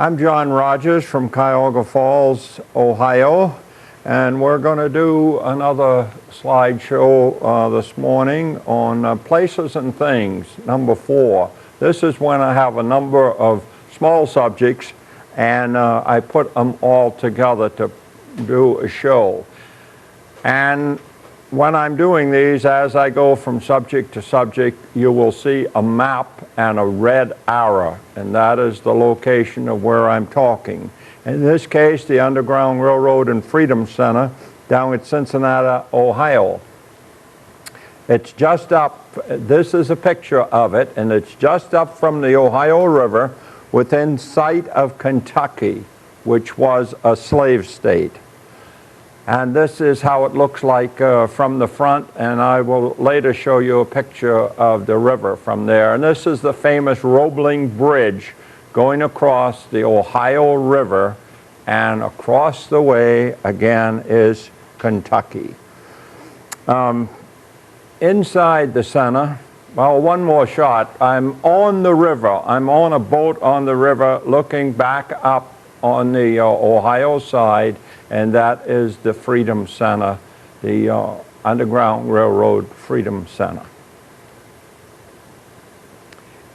I'm John Rodgers from Cuyahoga Falls, Ohio, and we're going to do another slideshow this morning on Places and Things, number 4. This is when I have a number of small subjects and I put them all together to do a show. And when I'm doing these, as I go from subject to subject, you will see a map and a red arrow, and that is the location of where I'm talking. In this case, the Underground Railroad and Freedom Center down at Cincinnati, Ohio. It's just up, this is a picture of it, and it's just up from the Ohio River within sight of Kentucky, which was a slave state. And this is how it looks like from the front, and I will later show you a picture of the river from there. And this is the famous Roebling Bridge going across the Ohio River, and across the way again is Kentucky. Inside the center, well, one more shot. I'm on the river. I'm on a boat on the river looking back up on the Ohio side, and that is the Freedom Center, the Underground Railroad Freedom Center.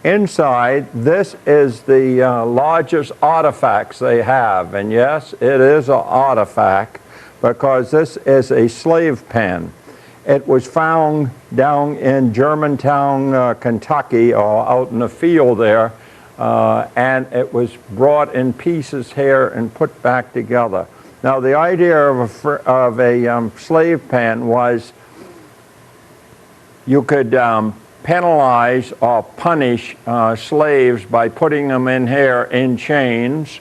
Inside, this is the largest artifacts they have, and yes, it is an artifact because this is a slave pen. It was found down in Germantown, Kentucky, or out in the field there, and it was brought in pieces here and put back together. Now, the idea of a slave pen was you could penalize or punish slaves by putting them in here in chains,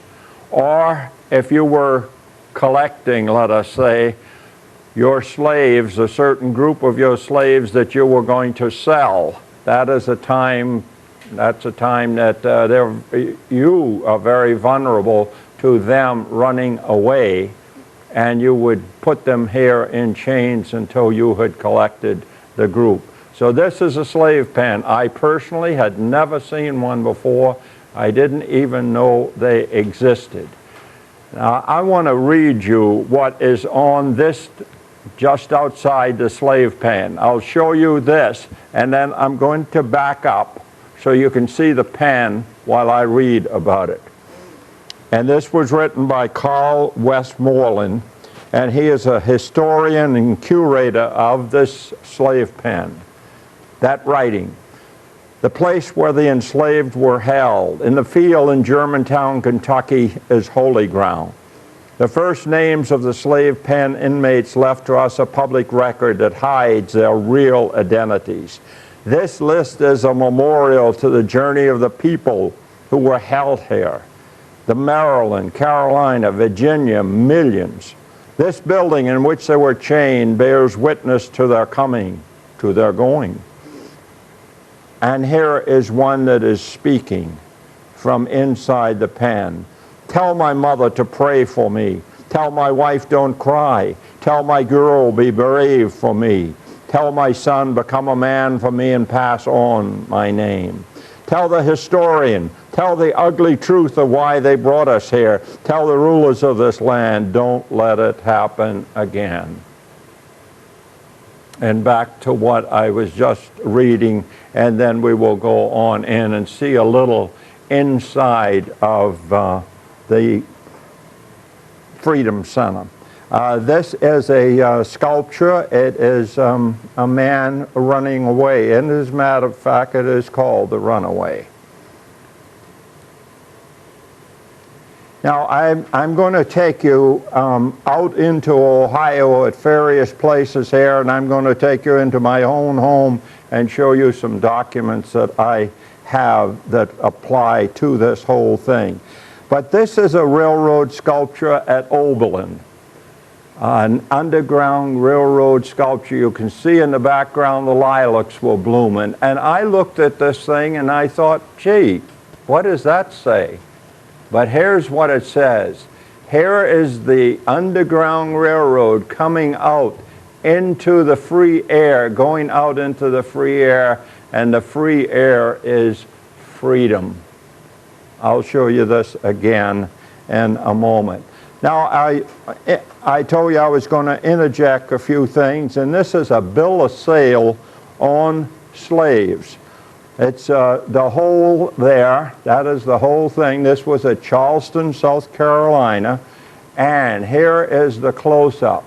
or if you were collecting, let us say, your slaves, a certain group of your slaves that you were going to sell. That's a time that you are very vulnerable to them running away, and you would put them here in chains until you had collected the group. So this is a slave pen. I personally had never seen one before. I didn't even know they existed. Now I want to read you what is on this just outside the slave pen. I'll show you this, and then I'm going to back up so you can see the pen while I read about it. And this was written by Carl Westmoreland, and he is a historian and curator of this slave pen. That writing: the place where the enslaved were held, in the field in Germantown, Kentucky, is holy ground. The first names of the slave pen inmates left to us a public record that hides their real identities. This list is a memorial to the journey of the people who were held here. The Maryland, Carolina, Virginia, millions. This building in which they were chained bears witness to their coming, to their going. And here is one that is speaking from inside the pen. Tell my mother to pray for me. Tell my wife don't cry. Tell my girl be brave for me. Tell my son become a man for me and pass on my name. Tell the historian. Tell the ugly truth of why they brought us here. Tell the rulers of this land, don't let it happen again. And back to what I was just reading, and then we will go on in and see a little inside of the Freedom Center. This is a sculpture. It is a man running away, and as a matter of fact, it is called The Runaway. Now, I'm going to take you out into Ohio at various places here, and I'm going to take you into my own home and show you some documents that I have that apply to this whole thing. But this is a railroad sculpture at Oberlin, an underground railroad sculpture. You can see in the background the lilacs were blooming. And I looked at this thing and I thought, gee, what does that say? But here's what it says. Here is the Underground Railroad coming out into the free air, going out into the free air, and the free air is freedom. I'll show you this again in a moment. Now, I told you I was going to interject a few things, and this is a bill of sale on slaves. It's the whole there. That is the whole thing. This was at Charleston, South Carolina. And here is the close-up.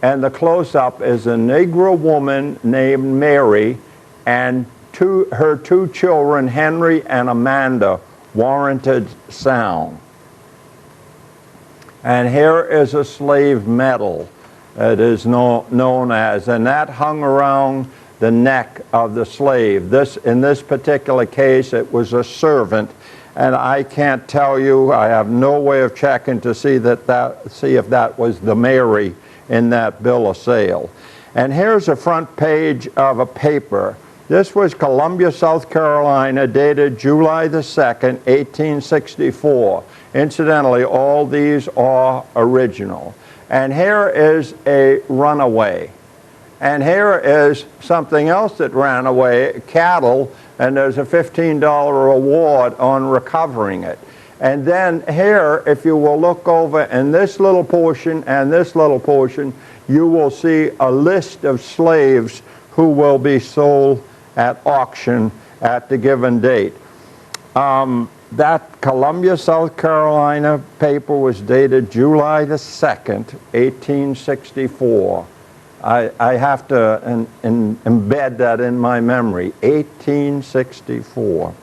And the close-up is a Negro woman named Mary and her two children, Henry and Amanda, warranted sound. And here is a slave medal, it is known as, and that hung around the neck of the slave. In this particular case, it was a servant, and I can't tell you, I have no way of checking to see if that was the Mary in that bill of sale. And here's a front page of a paper. This was Columbia, South Carolina, dated July the 2nd, 1864. Incidentally, all these are original. And here is a runaway. And here is something else that ran away, cattle, and there's a $15 award on recovering it. And then here, if you will look over in this little portion and this little portion, you will see a list of slaves who will be sold at auction at the given date. That Columbia, South Carolina paper was dated July the 2nd, 1864. I have to embed that in my memory, 1864.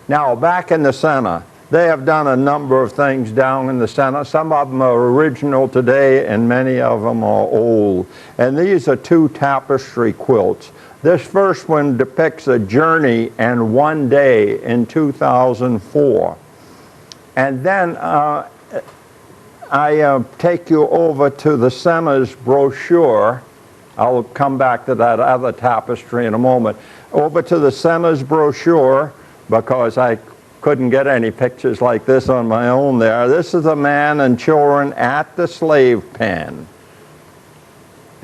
Now, back in the center, they have done a number of things down in the center. Some of them are original today, and many of them are old. And these are two tapestry quilts. This first one depicts a journey and one day in 2004. And then I take you over to the center's brochure. I'll come back to that other tapestry in a moment. Over to the center's brochure, because I couldn't get any pictures like this on my own there. This is a man and children at the slave pen.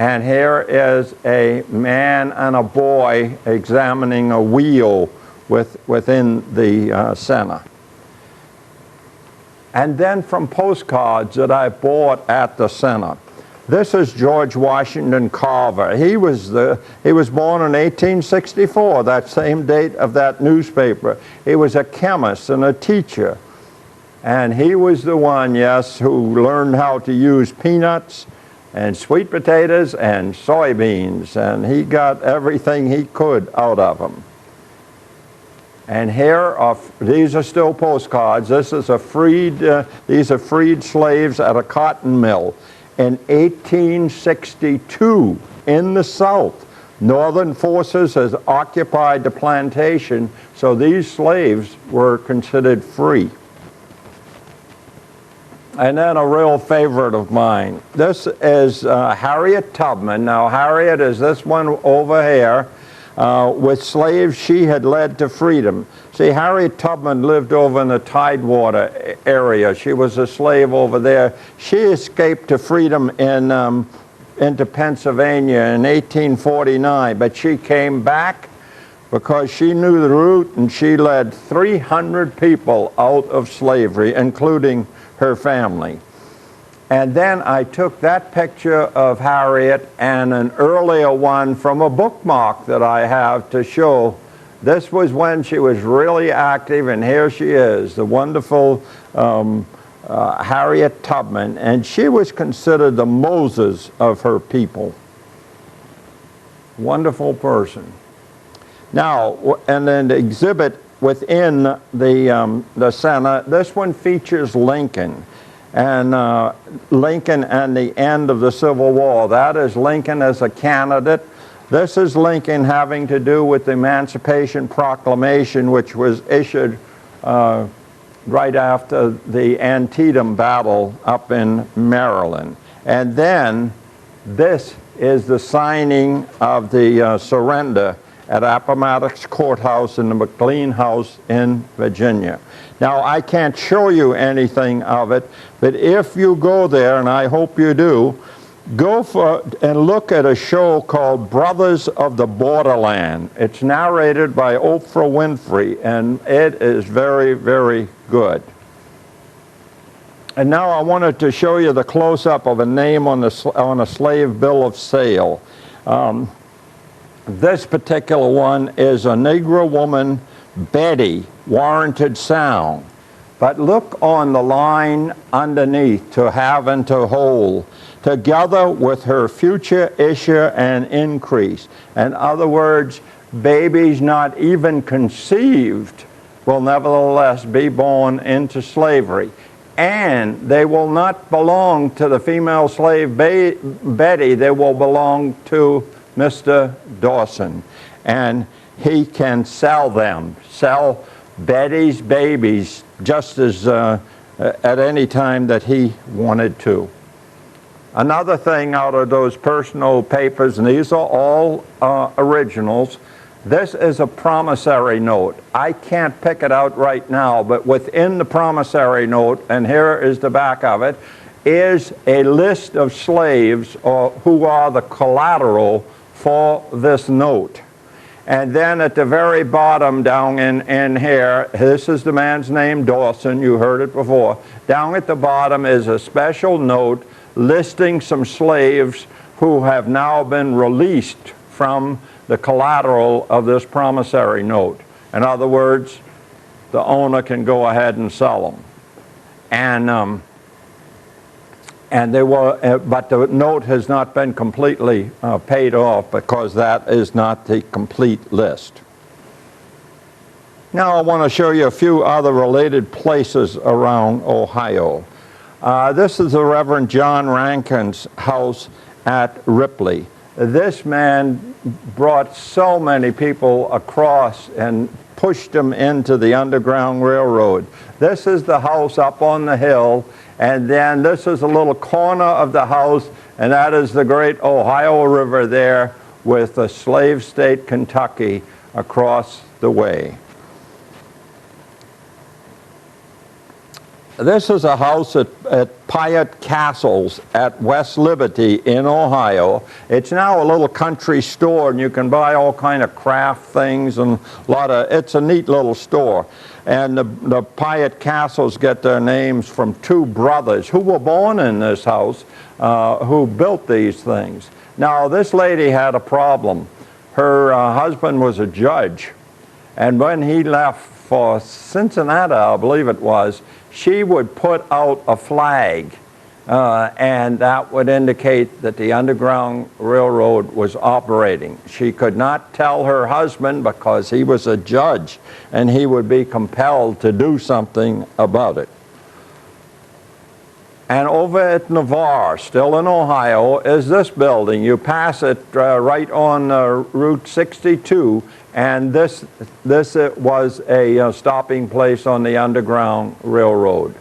And here is a man and a boy examining a wheel within the center. And then from postcards that I bought at the center. This is George Washington Carver. He was born in 1864, that same date of that newspaper. He was a chemist and a teacher. And he was the one, yes, who learned how to use peanuts and sweet potatoes and soybeans, and he got everything he could out of them. And here these are still postcards. This is these are freed slaves at a cotton mill in 1862 in the South. Northern forces has occupied the plantation, so these slaves were considered free. And then a real favorite of mine. This is Harriet Tubman. Now, Harriet is this one over here. With slaves she had led to freedom. See, Harriet Tubman lived over in the Tidewater area. She was a slave over there. She escaped to freedom into Pennsylvania in 1849, but she came back because she knew the route, and she led 300 people out of slavery, including her family. And then I took that picture of Harriet and an earlier one from a bookmark that I have to show. This was when she was really active, and here she is, the wonderful Harriet Tubman, and she was considered the Moses of her people. Wonderful person. Now, and then the exhibit within the center, this one features Lincoln. And Lincoln and the end of the Civil War. That is Lincoln as a candidate. This is Lincoln having to do with the Emancipation Proclamation, which was issued right after the Antietam battle up in Maryland. And then this is the signing of the surrender at Appomattox Courthouse in the McLean House in Virginia. Now, I can't show you anything of it, but if you go there, and I hope you do, go and look at a show called Brothers of the Borderland. It's narrated by Oprah Winfrey, and it is very, very good. And now I wanted to show you the close-up of a name on a slave bill of sale. This particular one is a Negro woman, Betty, warranted sound. But look on the line underneath, to have and to hold, together with her future issue and increase. In other words, babies not even conceived will nevertheless be born into slavery. And they will not belong to the female slave Betty, they will belong to Mr. Dawson. And he can sell them, sell Betty's babies just as at any time that he wanted to. Another thing out of those personal papers, and these are all originals, this is a promissory note. I can't pick it out right now, but within the promissory note, and here is the back of it, is a list of slaves who are the collateral for this note. And then at the very bottom down in here, this is the man's name, Dawson, you heard it before. Down at the bottom is a special note listing some slaves who have now been released from the collateral of this promissory note. In other words, the owner can go ahead and sell them. And they were, but the note has not been completely paid off, because that is not the complete list. Now I want to show you a few other related places around Ohio. This is the Reverend John Rankin's house at Ripley. This man brought so many people across and pushed them into the Underground Railroad. This is the house up on the hill, and then this is a little corner of the house, and that is the great Ohio River there with the slave state Kentucky across the way. This is a house at Piatt Castles at West Liberty in Ohio. It's now a little country store, and you can buy all kind of craft things and it's a neat little store. And the Piatt Castles get their names from two brothers who were born in this house, who built these things. Now this lady had a problem. Her husband was a judge, and when he left for Cincinnati, I believe it was, she would put out a flag, and that would indicate that the Underground Railroad was operating. She could not tell her husband because he was a judge, and he would be compelled to do something about it. And over at Navarre, still in Ohio, is this building. You pass it right on Route 62, and this was a stopping place on the Underground Railroad.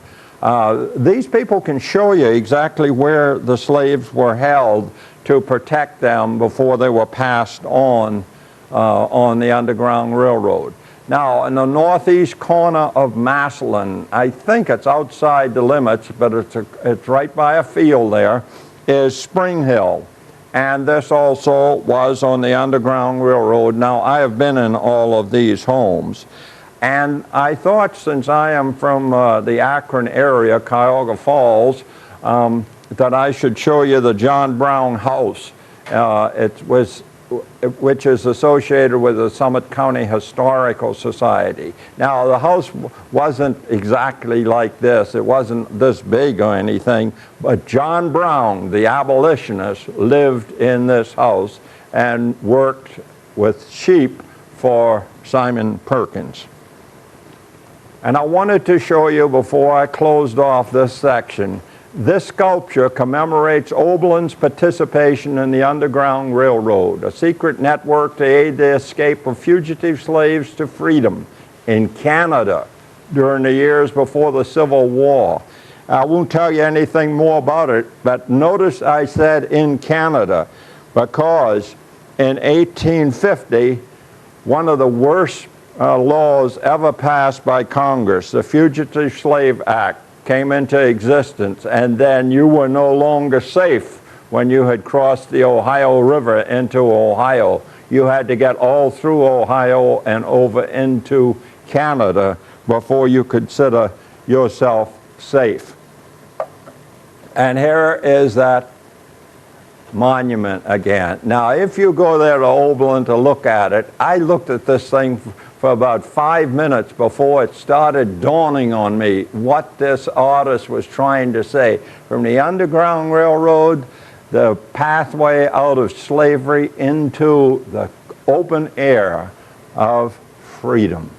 These people can show you exactly where the slaves were held to protect them before they were passed on the Underground Railroad. Now, in the northeast corner of Massillon, I think it's outside the limits, but it's right by a field there, is Spring Hill. And this also was on the Underground Railroad. Now, I have been in all of these homes. And I thought, since I am from the Akron area, Cuyahoga Falls, that I should show you the John Brown house. Which is associated with the Summit County Historical Society. Now, the house wasn't exactly like this. It wasn't this big or anything, but John Brown, the abolitionist, lived in this house and worked with sheep for Simon Perkins. And I wanted to show you, before I closed off this section, this sculpture commemorates Oberlin's participation in the Underground Railroad, a secret network to aid the escape of fugitive slaves to freedom in Canada during the years before the Civil War. I won't tell you anything more about it, but notice I said in Canada, because in 1850, one of the worst laws ever passed by Congress, the Fugitive Slave Act, came into existence, and then you were no longer safe when you had crossed the Ohio River into Ohio. You had to get all through Ohio and over into Canada before you consider yourself safe. And here is that monument again. Now, if you go there to Oberlin to look at it, I looked at this thing for about 5 minutes before it started dawning on me what this artist was trying to say. From the Underground Railroad, the pathway out of slavery into the open air of freedom.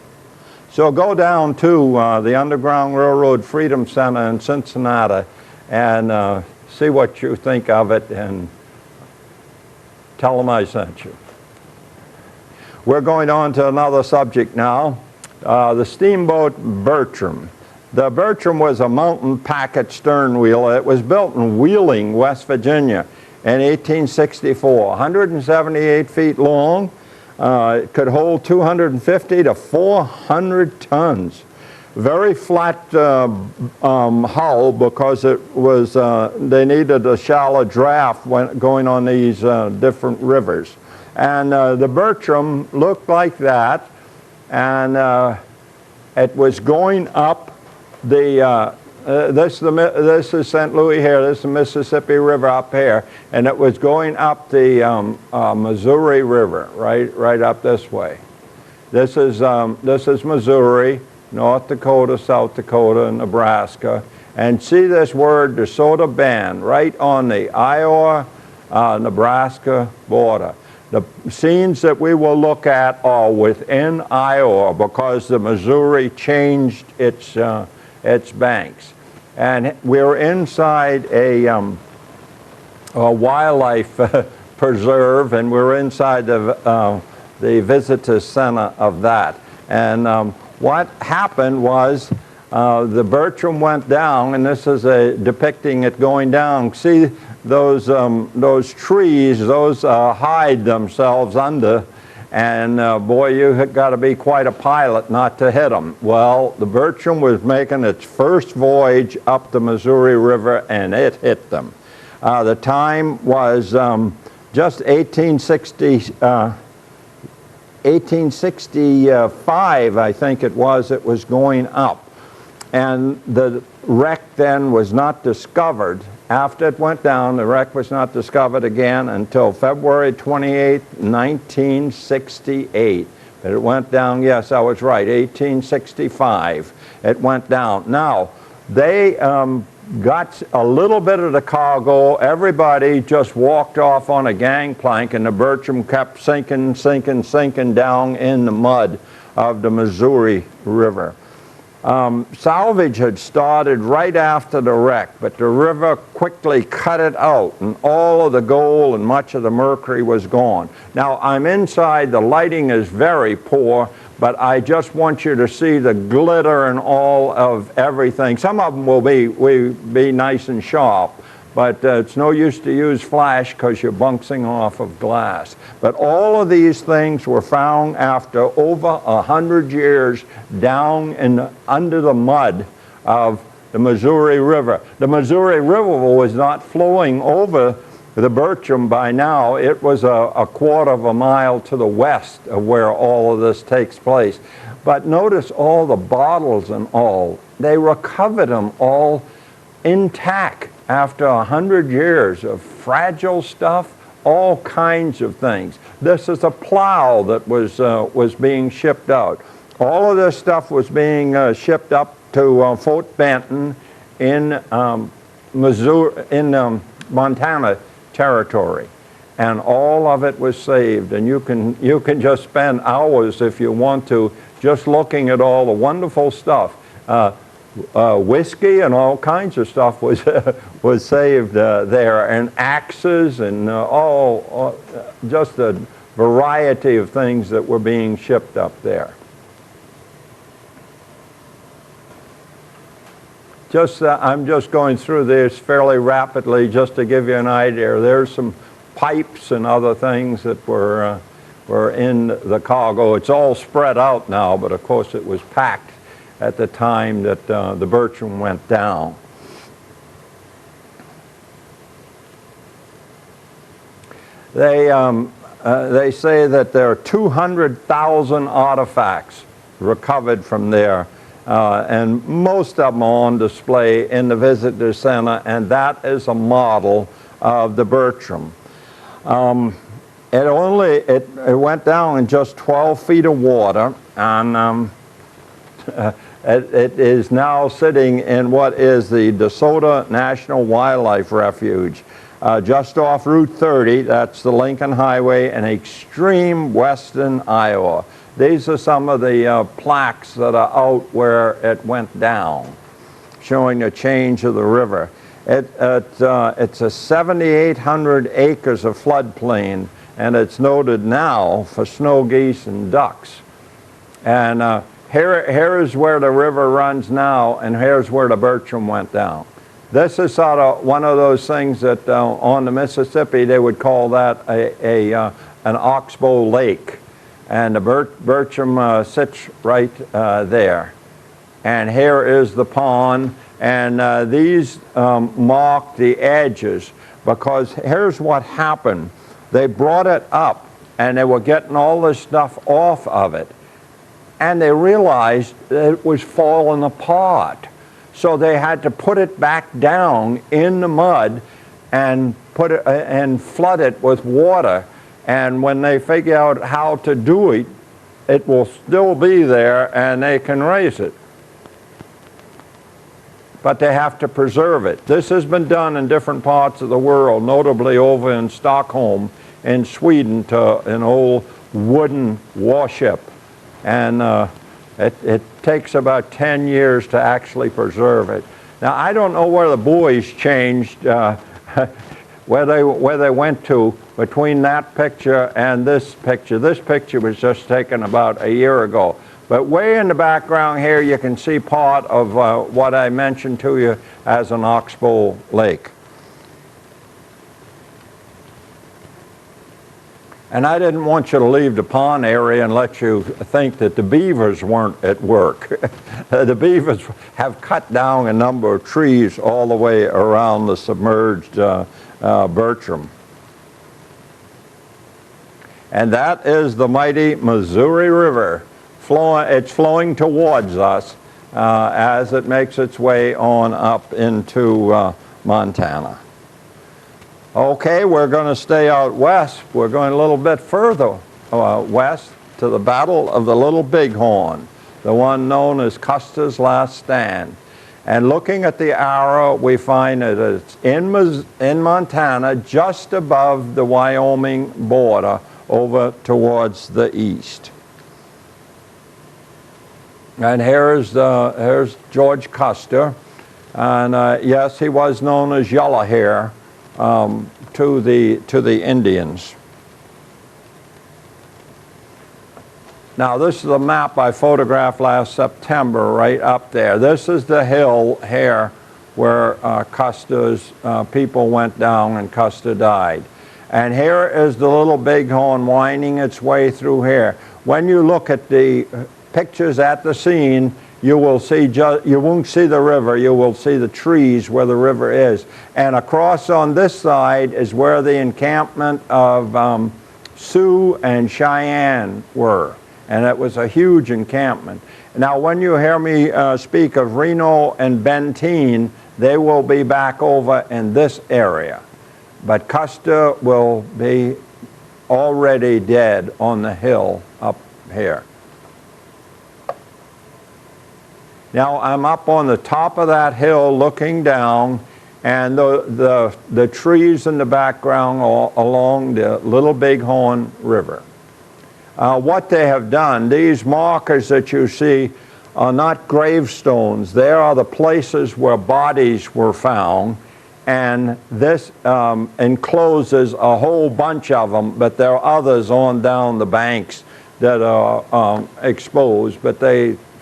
So go down to the Underground Railroad Freedom Center in Cincinnati and see what you think of it, and tell them I sent you. We're going on to another subject now, the steamboat Bertram. The Bertram was a mountain packet stern wheel. It was built in Wheeling, West Virginia in 1864, 178 feet long. It could hold 250 to 400 tons. Very flat hull because it was, they needed a shallow draft when going on these different rivers. And the Bertram looked like that, and it was going up the, this is St. Louis here, this is the Mississippi River up here, and it was going up the Missouri River, right up this way. This is Missouri, North Dakota, South Dakota, and Nebraska. And see this word, DeSoto Bend, right on the Iowa-Nebraska border. The scenes that we will look at are within Iowa because the Missouri changed its banks. And we're inside a wildlife preserve, and we're inside the visitor center of that. And what happened was the Bertram went down, and this is depicting it going down. See those trees, those hide themselves under, and boy, you got to be quite a pilot not to hit them. Well, the Bertram was making its first voyage up the Missouri River, and it hit them. The time was just 1865, I think it was going up. And the wreck then was not discovered. After it went down, the wreck was not discovered again until February 28, 1968. But it went down, yes, I was right, 1865. It went down. Now, they got a little bit of the cargo. Everybody just walked off on a gangplank, and the Bertram kept sinking down in the mud of the Missouri River. Salvage had started right after the wreck, but the river quickly cut it out, and all of the gold and much of the mercury was gone. Now, I'm inside, the lighting is very poor, but I just want you to see the glitter and all of everything. Some of them will be nice and sharp, but it's no use to use flash because you're bouncing off of glass. But all of these things were found after over 100 years down under the mud of the Missouri River. The Missouri River was not flowing over the Bertram by now. It was a quarter of a mile to the west of where all of this takes place. But notice all the bottles and all. They recovered them all intact after 100 years of fragile stuff, all kinds of things. This is a plow that was being shipped out. All of this stuff was being shipped up to Fort Benton in Missouri, in Montana territory, and all of it was saved. And you can just spend hours if you want to just looking at all the wonderful stuff. Whiskey and all kinds of stuff was saved there, and axes and just a variety of things that were being shipped up there. I'm just going through this fairly rapidly just to give you an idea. There's some pipes and other things that were in the cargo. It's all spread out now, but of course it was packed at the time that the Bertram went down. They say that there are 200,000 artifacts recovered from there, and most of them are on display in the visitor center, and that is a model of the Bertram. It went down in just 12 feet of water, and it is now sitting in what is the DeSoto National Wildlife Refuge, just off Route 30. That's the Lincoln Highway in extreme western Iowa. These are some of the plaques that are out where it went down, showing the change of the river. It's a 7,800 acres of floodplain, and it's noted now for snow geese and ducks. And here is where the river runs now, and here's where the Bertram went down. This is sort of one of those things that on the Mississippi they would call that an oxbow lake. And the Bertram sits right there. And here is the pond, and these mark the edges, because here's what happened. They brought it up, and they were getting all this stuff off of it, and they realized that it was falling apart. So they had to put it back down in the mud and put it and flood it with water. And when they figure out how to do it, it will still be there and they can raise it. But they have to preserve it. This has been done in different parts of the world, notably over in Stockholm in Sweden, to an old wooden warship. And it takes about 10 years to actually preserve it. Now, I don't know where the buoys changed, where they went to between that picture and this picture. This picture was just taken about a year ago. But way in the background here, you can see part of what I mentioned to you as an oxbow lake. And I didn't want you to leave the pond area and let you think that the beavers weren't at work. The beavers have cut down a number of trees all the way around the submerged Bertram. And that is the mighty Missouri River. It's flowing towards us as it makes its way on up into Montana. Okay, we're going to stay out west. We're going a little bit further west to the Battle of the Little Bighorn, the one known as Custer's Last Stand. And looking at the arrow, we find that it's in Montana, just above the Wyoming border, over towards the east. And here's George Custer, and yes, he was known as Yellow Hair to the Indians. Now, this is a map I photographed last September, right up there. This is the hill here where Custer's people went down and Custer died. And here is the Little Bighorn winding its way through here. When you look at the pictures at the scene, you will see you won't see the river, you will see the trees where the river is. And across on this side is where the encampment of Sioux and Cheyenne were. And it was a huge encampment. Now, when you hear me speak of Reno and Benteen, they will be back over in this area. But Custer will be already dead on the hill up here. Now, I'm up on the top of that hill looking down, and the trees in the background are along the Little Bighorn River. What they have done, these markers that you see are not gravestones. They are the places where bodies were found, and this encloses a whole bunch of them, but there are others on down the banks that are exposed, but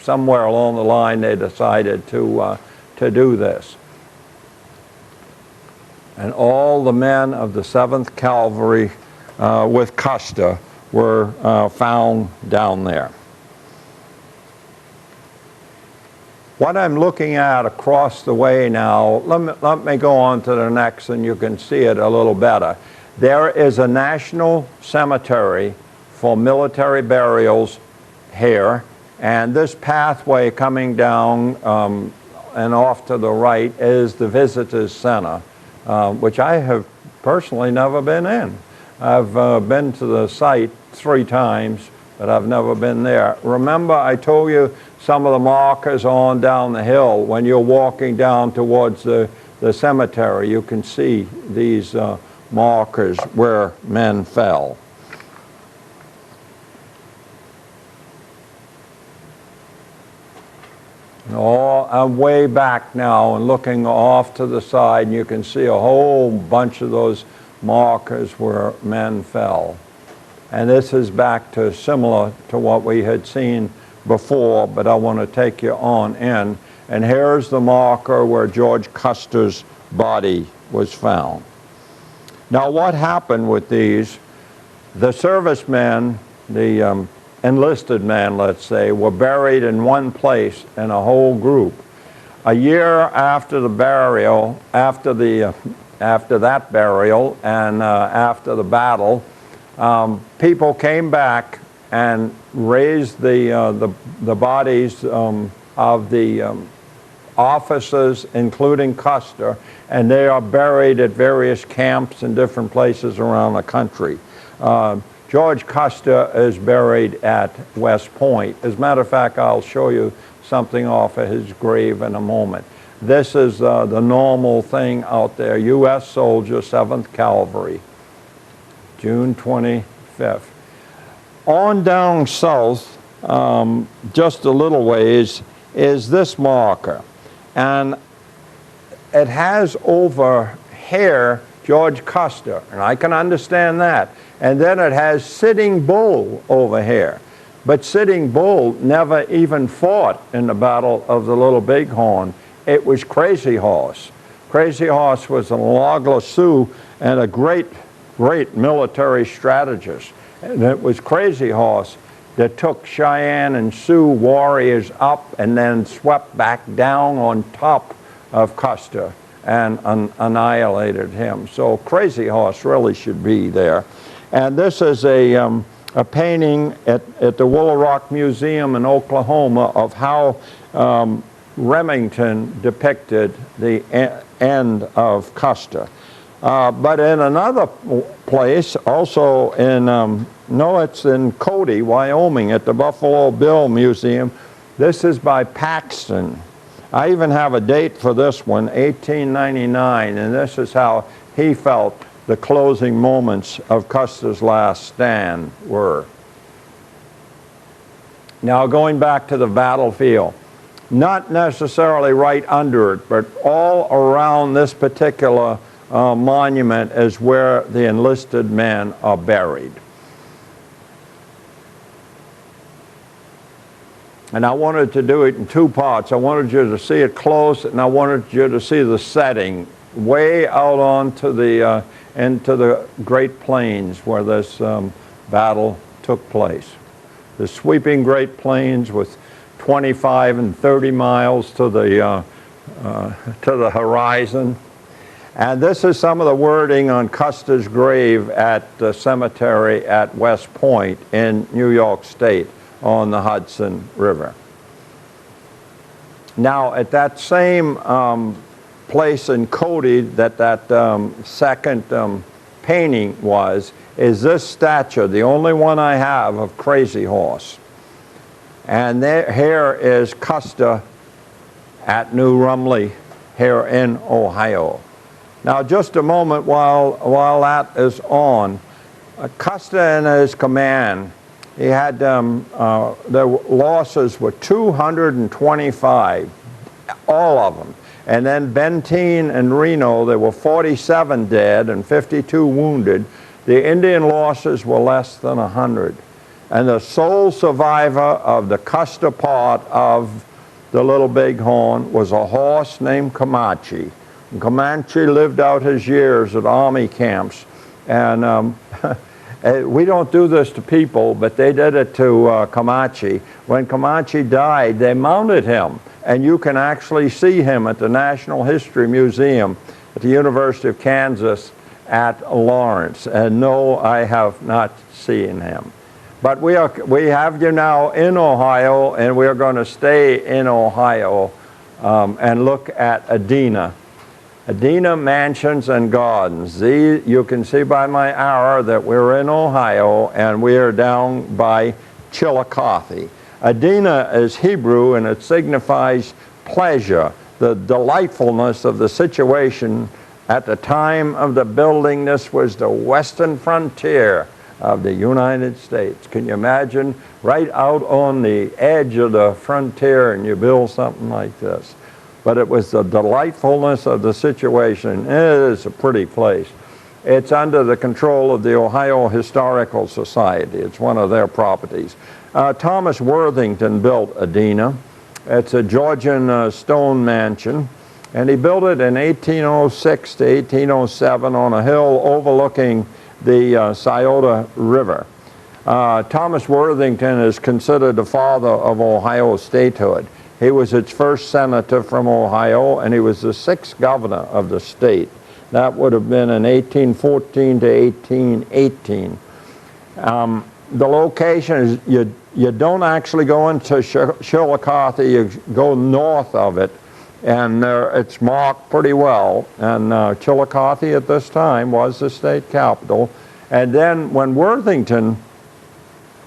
somewhere along the line they decided to do this. And all the men of the 7th Cavalry with Custer were found down there. What I'm looking at across the way now, let me go on to the next and you can see it a little better. There is a national cemetery for military burials here, and this pathway coming down and off to the right is the Visitors Center, which I have personally never been in. I've been to the site 3 times, but I've never been there. Remember, I told you some of the markers on down the hill. When you're walking down towards the cemetery, you can see these markers where men fell. I'm way back now and looking off to the side, and you can see a whole bunch of those markers where men fell. And this is back to similar to what we had seen before, but I want to take you on in. And here's the marker where George Custer's body was found. Now, what happened with these? The servicemen, the enlisted men, let's say, were buried in one place in a whole group. A year after the burial, after that burial and after the battle, people came back and raised the bodies of the officers, including Custer, and they are buried at various camps in different places around the country. George Custer is buried at West Point. As a matter of fact, I'll show you something off of his grave in a moment. This is the normal thing out there. U.S. soldier, 7th Cavalry, June 25th. On down south, just a little ways, is this marker. And it has over here George Custer, and I can understand that. And then it has Sitting Bull over here. But Sitting Bull never even fought in the Battle of the Little Bighorn. It was Crazy Horse. Crazy Horse was an Logla Sioux and a great military strategist. And it was Crazy Horse that took Cheyenne and Sioux warriors up and then swept back down on top of Custer and annihilated him. So Crazy Horse really should be there. And this is a painting at the Willow Rock Museum in Oklahoma of how Remington depicted the end of Custer. But in another place, also in, it's in Cody, Wyoming, at the Buffalo Bill Museum. This is by Paxton. I even have a date for this one, 1899, and this is how he felt the closing moments of Custer's last stand were. Now, going back to the battlefield, not necessarily right under it, but all around this particular monument is where the enlisted men are buried. And I wanted to do it in 2 parts. I wanted you to see it close, and I wanted you to see the setting way out onto the into the Great Plains where this battle took place. The sweeping Great Plains with 25 and 30 miles to the horizon. And this is some of the wording on Custer's grave at the cemetery at West Point in New York State on the Hudson River. Now, at that same place in Cody that second painting is this statue, the only one I have of Crazy Horse. And here is Custer at New Rumley here in Ohio. Now, just a moment while that is on, Custer and his command, he had their losses were 225, all of them. And then Benteen and Reno, there were 47 dead and 52 wounded. The Indian losses were less than 100. And the sole survivor of the Custer part of the Little Bighorn was a horse named Comanche. And Comanche lived out his years at army camps. And we don't do this to people, but they did it to Comanche. When Comanche died, they mounted him. And you can actually see him at the National History Museum at the University of Kansas at Lawrence. And no, I have not seen him. But we have you now in Ohio, and we're going to stay in Ohio and look at Adena. Adena Mansions and Gardens. You can see by my arrow that we're in Ohio, and we are down by Chillicothe. Adena is Hebrew, and it signifies pleasure, the delightfulness of the situation. At the time of the building, this was the western frontier of the United States. Can you imagine right out on the edge of the frontier and you build something like this? But it was the delightfulness of the situation. It is a pretty place. It's under the control of the Ohio Historical Society. It's one of their properties. Thomas Worthington built Adena. It's a Georgian stone mansion, and he built it in 1806 to 1807 on a hill overlooking the Scioto River. Thomas Worthington is considered the father of Ohio statehood. He was its first senator from Ohio, and he was the 6th governor of the state. That would have been in 1814 to 1818. The location is, you don't actually go into Chillicothe, you go north of it, and it's marked pretty well. And Chillicothe at this time was the state capital. And then when Worthington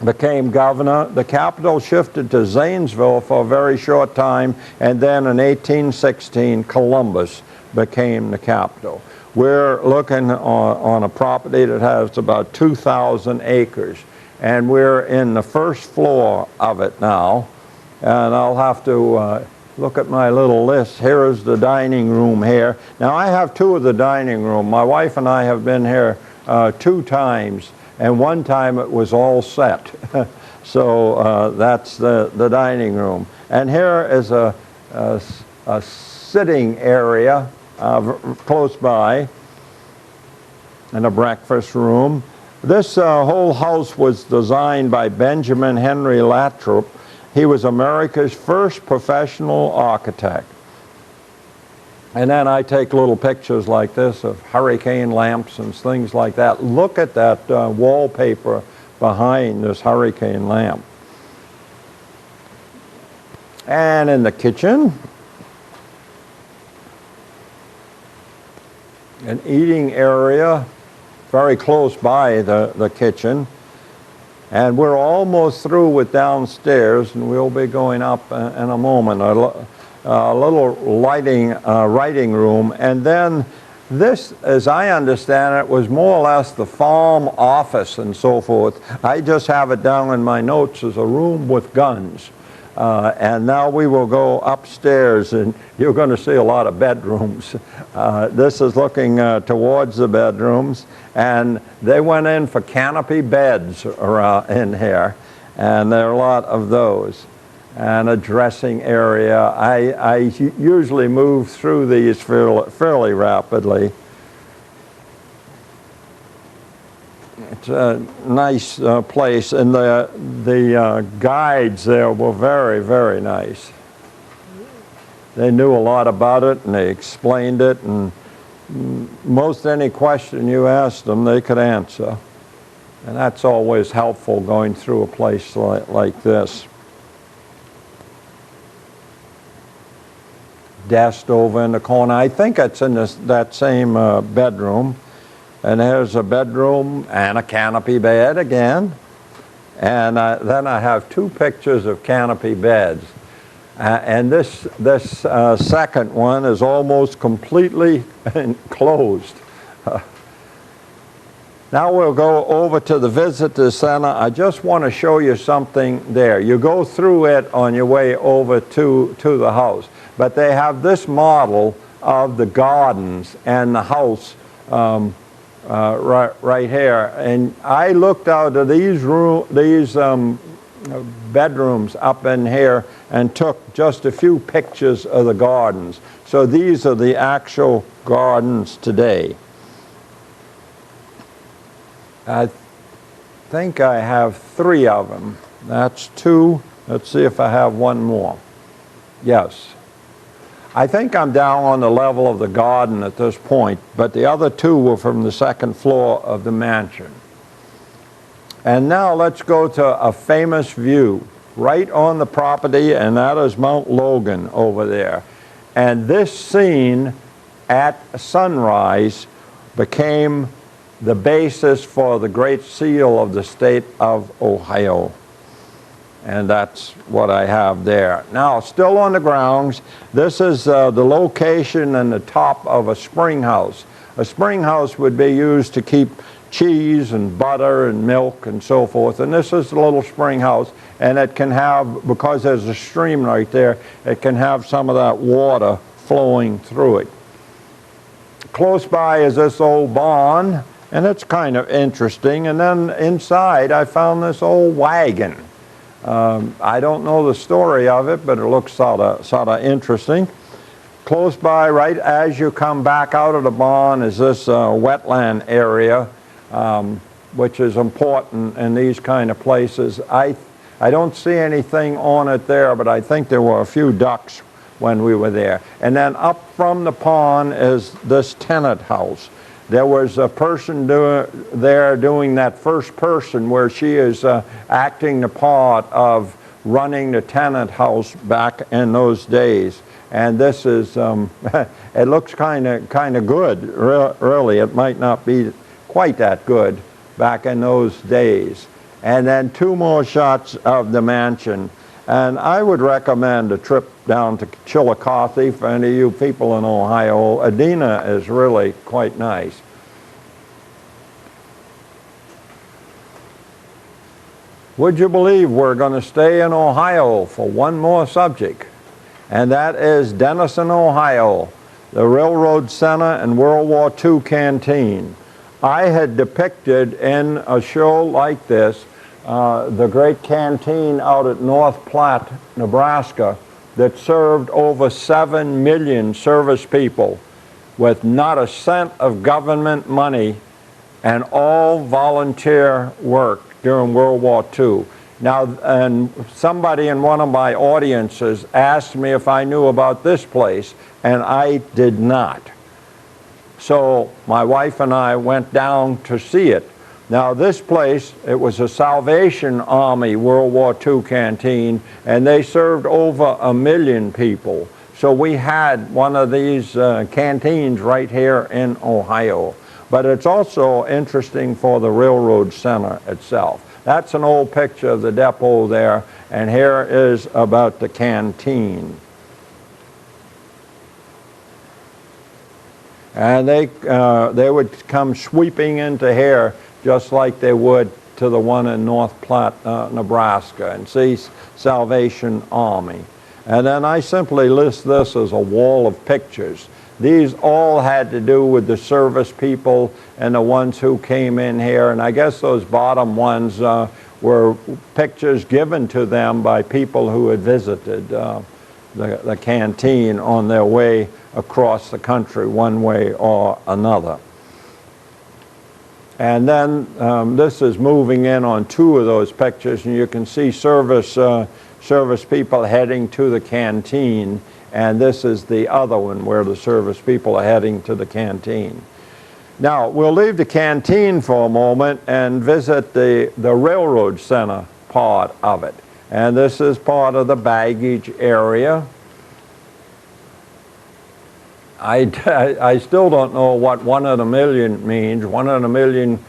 became governor, the capital shifted to Zanesville for a very short time, and then in 1816 Columbus became the capital. We're looking on a property that has about 2,000 acres, and we're in the first floor of it now. And I'll have to look at my little list. Here is the dining room here. Now I have 2 of the dining room. My wife and I have been here 2 times, and one time it was all set. So that's the dining room. And here is a sitting area close by, and a breakfast room. This whole house was designed by Benjamin Henry Lathrop. He was America's first professional architect. And then I take little pictures like this of hurricane lamps and things like that. Look at that wallpaper behind this hurricane lamp. And in the kitchen, an eating area very close by the kitchen. And we're almost through with downstairs, and we'll be going up in a moment. A little writing room. And then this, as I understand it, was more or less the farm office and so forth. I just have it down in my notes as a room with guns. And now we will go upstairs, and you're going to see a lot of bedrooms. This is looking towards the bedrooms, and they went in for canopy beds around in here, and there are a lot of those. And a dressing area. I usually move through these fairly rapidly. It's a nice place, and the guides there were very, very nice. They knew a lot about it, and they explained it, and most any question you asked them, they could answer. And that's always helpful going through a place like this. Desk over in the corner. I think it's in that same bedroom. And there's a bedroom and a canopy bed again. And then I have 2 pictures of canopy beds. And this second one is almost completely enclosed. Now we'll go over to the visitor center. I just want to show you something there. You go through it on your way over to the house. But they have this model of the gardens and the house right here. And I looked out of these bedrooms up in here and took just a few pictures of the gardens. So these are the actual gardens today. I think I have 3 of them. That's 2. Let's see if I have one more. Yes. I think I'm down on the level of the garden at this point, but the other two were from the second floor of the mansion. And now let's go to a famous view right on the property, and that is Mount Logan over there. And this scene at sunrise became the basis for the Great Seal of the state of Ohio. And that's what I have there. Now, still on the grounds, this is the location and the top of a spring house. A spring house would be used to keep cheese and butter and milk and so forth. And this is the little spring house, and it can have, because there's a stream right there, it can have some of that water flowing through it. Close by is this old barn, and it's kind of interesting. And then inside I found this old wagon. I don't know the story of it, but it looks sort of interesting. Close by, right as you come back out of the barn, is this wetland area, which is important in these kind of places. I don't see anything on it there, but I think there were a few ducks when we were there. And then up from the pond is this tenant house. There was a person there doing that first person where she is acting the part of running the tenant house back in those days. And this is, it looks kind of good, really. It might not be quite that good back in those days. And then two more shots of the mansion. And I would recommend a trip down to Chillicothe for any of you people in Ohio. Edina is really quite nice. Would you believe we're going to stay in Ohio for one more subject? And that is Denison, Ohio, the Railroad Center and World War II canteen. I had depicted in a show like this the great canteen out at North Platte, Nebraska, that served over 7 million service people with not a cent of government money and all volunteer work during World War II. Now, and somebody in one of my audiences asked me if I knew about this place, and I did not. So my wife and I went down to see it. Now this place, it was a Salvation Army World War II canteen, and they served over 1 million people. So we had one of these canteens right here in Ohio. But it's also interesting for the Railroad Center itself. That's an old picture of the depot there, and here is about the canteen. And they would come sweeping into here just like they would to the one in North Platte, Nebraska, and see Salvation Army. And then I simply list this as a wall of pictures. These all had to do with the service people and the ones who came in here, and I guess those bottom ones were pictures given to them by people who had visited the canteen on their way across the country one way or another. And then this is moving in on two of those pictures, and you can see service people heading to the canteen, and this is the other one where the service people are heading to the canteen. Now, we'll leave the canteen for a moment and visit the Railroad Center part of it. And this is part of the baggage area. I still don't know what 1 in a million means. 1 in a million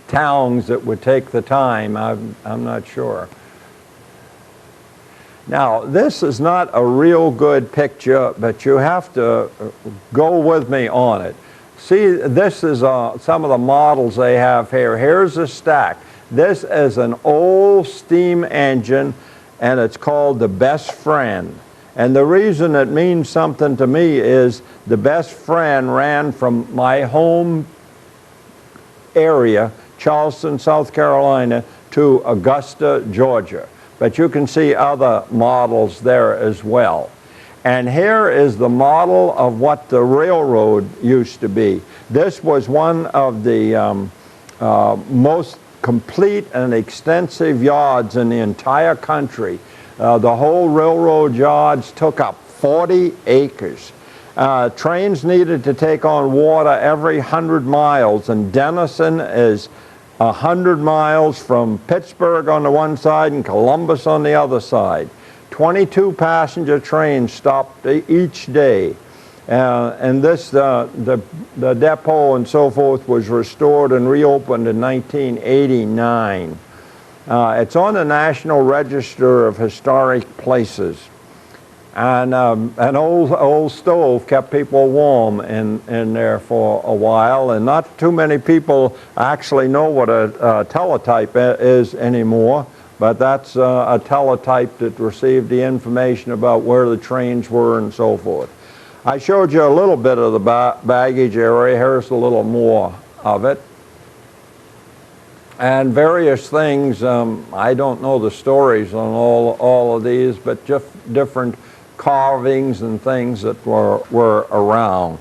towns that would take the time. I'm not sure. Now, this is not a real good picture, but you have to go with me on it. See, this is some of the models they have here. Here's a stack. This is an old steam engine, and it's called the Best Friend. And the reason it means something to me is the Best Friend ran from my home area, Charleston, South Carolina, to Augusta, Georgia. But you can see other models there as well. And here is the model of what the railroad used to be. This was one of the most complete and extensive yards in the entire country. The whole railroad yards took up 40 acres. Trains needed to take on water every 100 miles, and Denison is 100 miles from Pittsburgh on the one side and Columbus on the other side. 22 passenger trains stopped each day. And this, the depot and so forth was restored and reopened in 1989. It's on the National Register of Historic Places. And an old stove kept people warm in there for a while, and not too many people actually know what a teletype is anymore, but that's a teletype that received the information about where the trains were and so forth. I showed you a little bit of the baggage area. Here's a little more of it. And various things, I don't know the stories on all of these, but just different carvings and things that were around.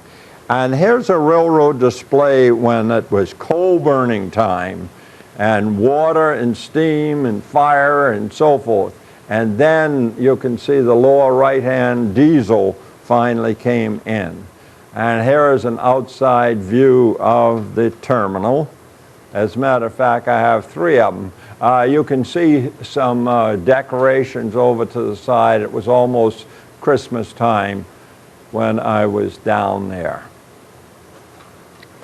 And here's a railroad display when it was coal burning time, and water and steam and fire and so forth. And then you can see the lower right-hand diesel finally came in. And here is an outside view of the terminal. As a matter of fact, I have 3 of them. You can see some decorations over to the side. It was almost Christmas time when I was down there.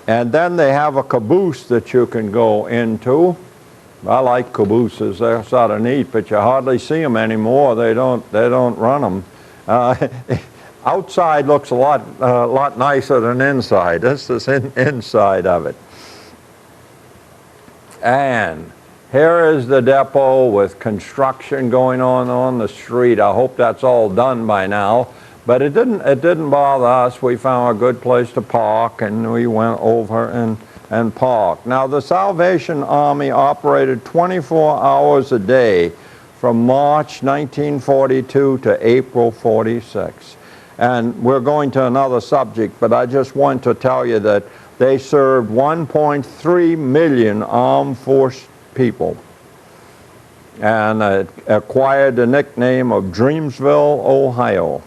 And then they have a caboose that you can go into. I like cabooses. They're sort of neat, but you hardly see them anymore. They don't run them. Outside looks a lot nicer than inside. This is inside of it. And here is the depot with construction going on the street. I hope that's all done by now. But it didn't bother us. We found a good place to park, and we went over and parked. Now, the Salvation Army operated 24 hours a day from March 1942 to April 46. And we're going to another subject, but I just want to tell you that they served 1.3 million armed force people, and acquired the nickname of Dreamsville, Ohio.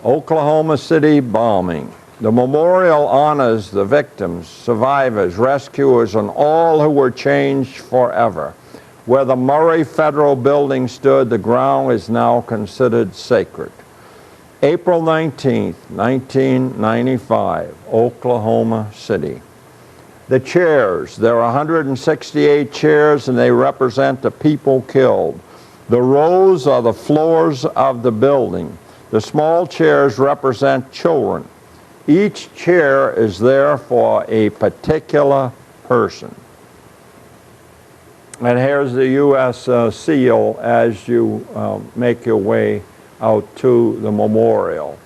Oklahoma City bombing. The memorial honors the victims, survivors, rescuers, and all who were changed forever. Where the Murray Federal Building stood, the ground is now considered sacred. April 19th, 1995, Oklahoma City. The chairs, there are 168 chairs, and they represent the people killed. The rows are the floors of the building. The small chairs represent children. Each chair is there for a particular person. And here's the U.S. seal as you make your way out to the memorial.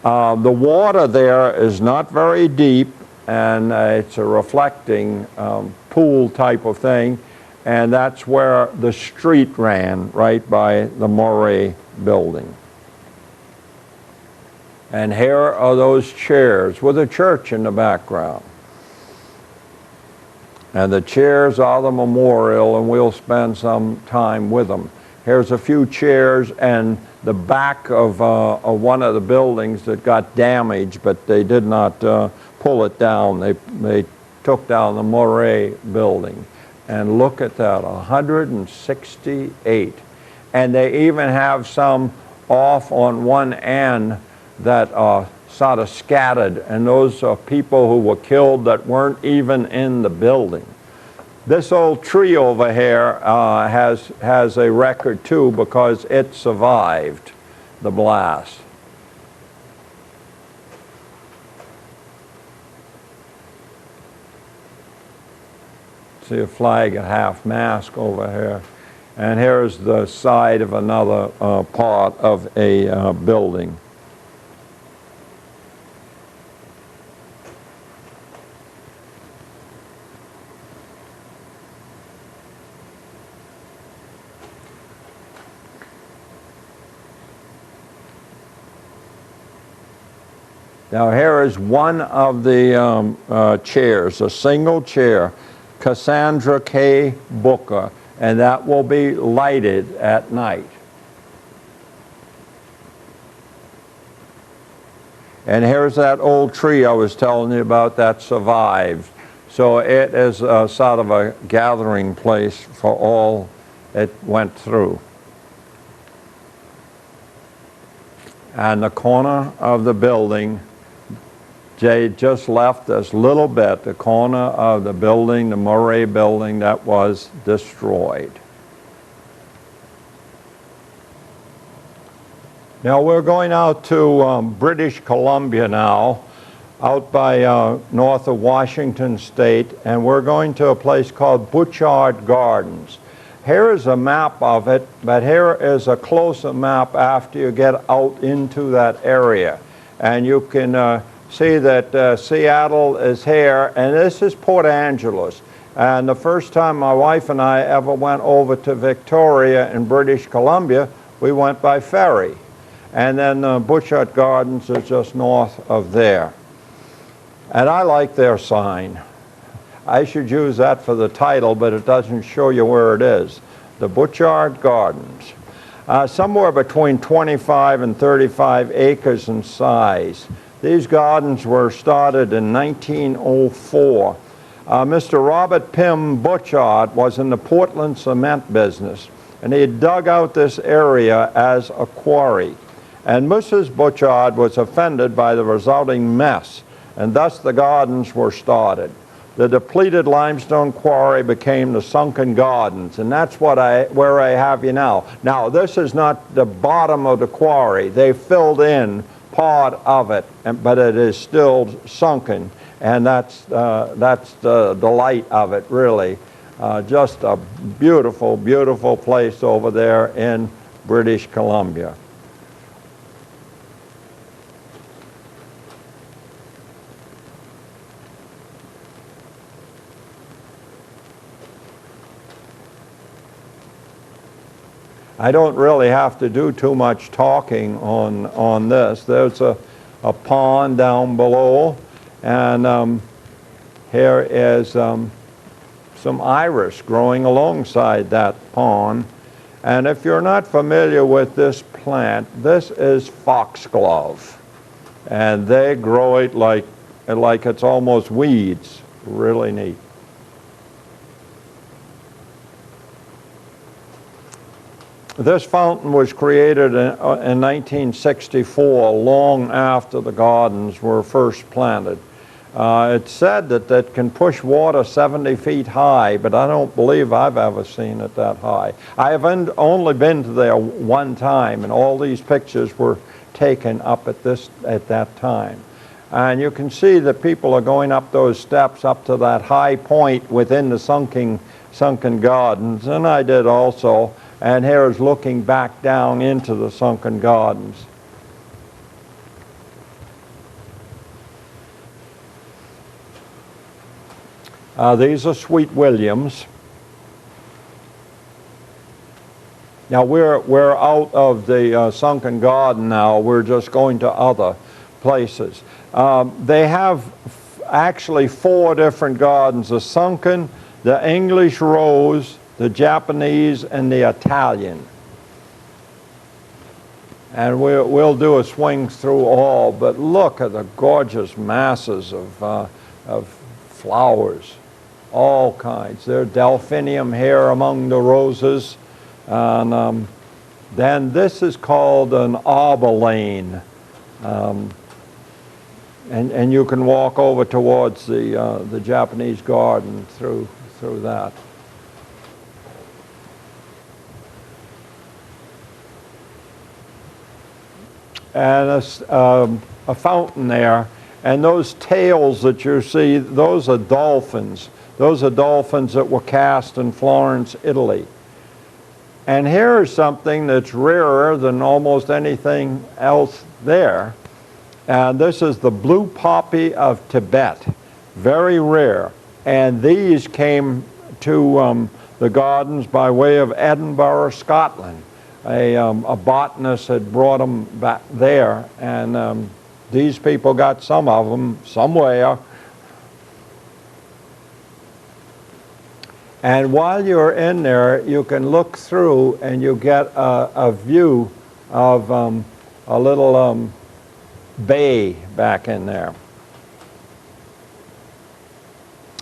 The water there is not very deep, and it's a reflecting pool type of thing, and that's where the street ran, right by the Murray building. And here are those chairs with a church in the background. And the chairs are the memorial, and we'll spend some time with them. Here's a few chairs and the back of one of the buildings that got damaged, but they did not pull it down. They took down the Murray building. And look at that, 168. And they even have some off on one end that are sort of scattered, and those are people who were killed that weren't even in the building. This old tree over here has a record too, because it survived the blast. See a flag at half-mast over here. And here's the side of another part of a building. Now here is one of the chairs, a single chair, Cassandra K. Booker, and that will be lighted at night. And here's that old tree I was telling you about that survived. So it is a sort of a gathering place for all it went through. And the corner of the building, Jay just left this little bit, the corner of the building, the Murray building, that was destroyed. Now we're going out to British Columbia now, out by north of Washington State, and we're going to a place called Butchart Gardens. Here is a map of it, but here is a closer map after you get out into that area. And you can see that Seattle is here, and this is Port Angeles. And the first time my wife and I ever went over to Victoria in British Columbia, we went by ferry. And then Butchart Gardens is just north of there. And I like their sign. I should use that for the title, but it doesn't show you where it is. The Butchart Gardens. Somewhere between 25 and 35 acres in size. These gardens were started in 1904. Mr. Robert Pym Butchart was in the Portland cement business, and he had dug out this area as a quarry. And Mrs. Butchart was offended by the resulting mess, and thus the gardens were started. The depleted limestone quarry became the sunken gardens, and that's where I have you now. Now, this is not the bottom of the quarry. They filled in part of it, but it is still sunken, and that's the delight of it, really. Just a beautiful, beautiful place over there in British Columbia. I don't really have to do too much talking on this. There's a pond down below, and here is some iris growing alongside that pond. And if you're not familiar with this plant, this is foxglove, and they grow it like it's almost weeds. Really neat. This fountain was created in 1964, long after the gardens were first planted. It's said that it can push water 70 feet high, but I don't believe I've ever seen it that high. I have only been to there one time, and all these pictures were taken up at that time. And you can see that people are going up those steps up to that high point within the sunken gardens, and I did also. And here is looking back down into the sunken gardens. These are Sweet Williams. Now we're out of the sunken garden now. We're just going to other places. They have actually 4 different gardens: the sunken, the English rose, the Japanese, and the Italian. And we'll do a swing through all, but look at the gorgeous masses of flowers, all kinds. There's delphinium here among the roses. And then this is called an arborlane. And you can walk over towards the Japanese garden through that. And a fountain there, and those tails that you see, those are dolphins. Those are dolphins that were cast in Florence, Italy. And here is something that's rarer than almost anything else there. And this is the blue poppy of Tibet, very rare. And these came to the gardens by way of Edinburgh, Scotland. A botanist had brought them back there, and these people got some of them somewhere. And while you're in there, you can look through and you get a view of a little bay back in there.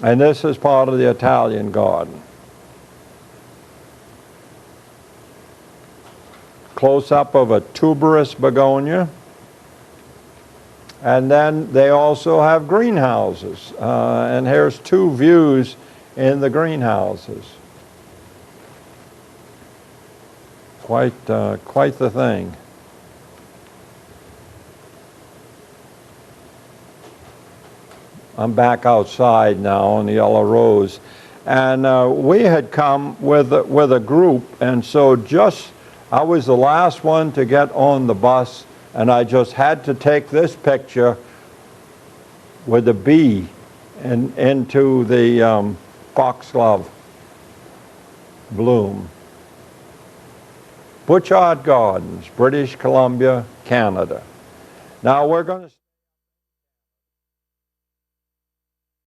And this is part of the Italian garden. Close-up of a tuberous begonia. And then they also have greenhouses. And here's two views in the greenhouses. Quite the thing. I'm back outside now on the Yellow Rose, and we had come with a group, and so I was the last one to get on the bus, and I just had to take this picture with a bee into the foxglove bloom. Butchart Gardens, British Columbia, Canada. Now we're going to